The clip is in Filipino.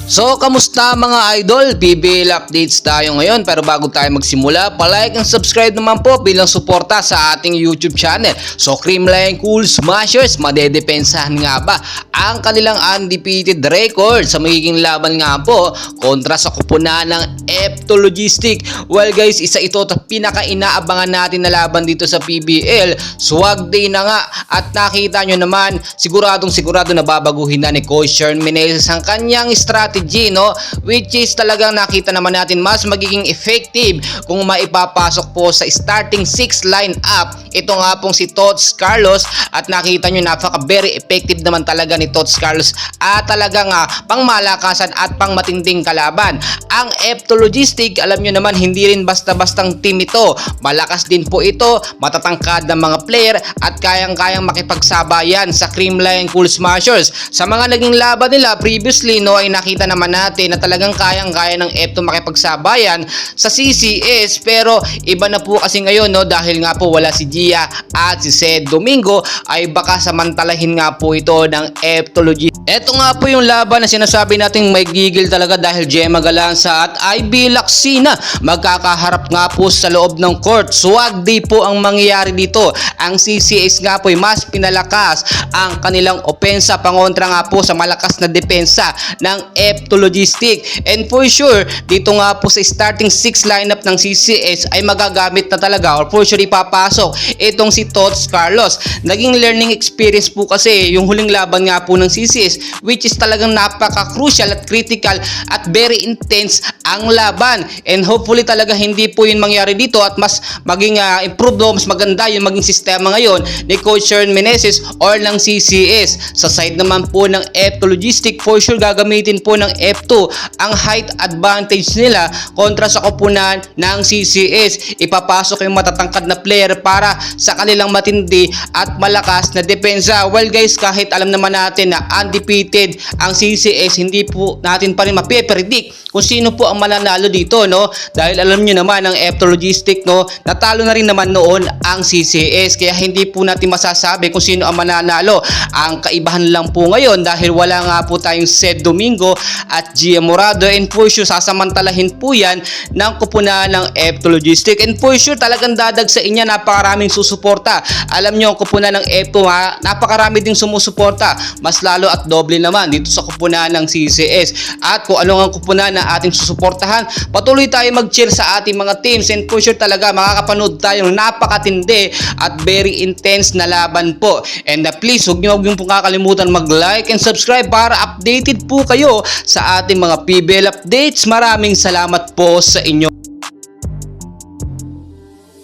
So, kamusta mga idol? PBL updates tayo ngayon, pero bago tayo magsimula, palike and subscribe naman po bilang suporta sa ating YouTube channel. So, Creamline Cool Smashers, madedepensahan nga ba ang kanilang undefeated record sa magiging laban nga po kontra sa kupunan ng Epto Logistic? Well guys, isa ito at pinaka-inaabangan natin na laban dito sa PBL. Swag day na nga at nakita nyo naman, sigurado na babaguhin na ni Coach Sherm Meneses ang kanyang strategy, no? Which is talagang nakita naman natin mas magiging effective kung maipapasok po sa starting 6 lineup. Ito nga pong si Tots Carlos at nakita nyo very effective naman talaga ni Tots Carlos at talagang pangmalakasan at pangmatinding kalaban. Ang Epto Logistic, alam nyo naman, hindi rin basta-bastang team ito. Malakas din po ito, matatangkad ng mga player at kayang-kayang makipagsabayan sa Creamline Cool Smashers. Sa mga naging laban nila previously, no, ay nakita naman natin na talagang kayang-kaya ng Epto makipagsabayan sa CCS, pero iba na po kasi ngayon, no, dahil nga po wala si Gia at si Sed Domingo, ay baka samantalahin nga po ito ng Epto Logistic. Ito nga po yung laban na sinasabi nating may gigil talaga dahil Gemma Galanza at IB Laksina magkakaharap nga po sa loob ng court. Swag day po ang mangyayari dito. Ang CCS nga po ay mas pinalakas ang kanilang opensa pangontra nga po sa malakas na depensa ng Epto Logistic. And for sure, dito nga po sa starting 6 lineup ng CCS ay magagamit na talaga or for sure ipapasok itong si Tots Carlos. Naging learning experience po kasi yung huling laban nga po ng CCS, which is talagang napaka-crucial at critical at very intense ang laban. And hopefully talaga hindi po yun mangyari dito at mas maging improved, mas maganda yung maging sistema ngayon ni Coach Sherm Meneses or ng CCS. Sa side naman po ng Epto Logistic, for sure gagamitin po ng Epto ang height advantage nila kontra sa kupunan ng CCS. Ipapasok yung matatangkad na player para sa kanilang matindi at malakas na depensa. Well guys, kahit alam naman natin na undefeated ang CCS, hindi po natin pa rin mapipredict kung sino po ang mananalo dito, no? Dahil alam nyo naman ang Epto Logistic, no, natalo na rin naman noon ang CCS, kaya hindi po natin masasabi kung sino ang mananalo. Ang kaibahan lang po ngayon dahil wala nga po tayong Sed Domingo at Gia Morado, and for sure sasamantalahin po yan ng kupunan ng Epto Logistic. And for sure talagang dadagsain niya, napakaraming susuporta. Alam nyo, ang kupunan ng Epto, napakarami ding sumusuporta, mas lalo at doble naman dito sa kupunan ng CCS. At kung ano ang kupunan na ating susuportahan, patuloy tayo mag-cheer sa ating mga teams, and for sure talaga makakapanood tayo ng napakatindi at very intense na laban po. And please, huwag niyo pong kakalimutan mag-like and subscribe para updated po kayo sa ating mga PBL updates. Maraming salamat po sa inyo.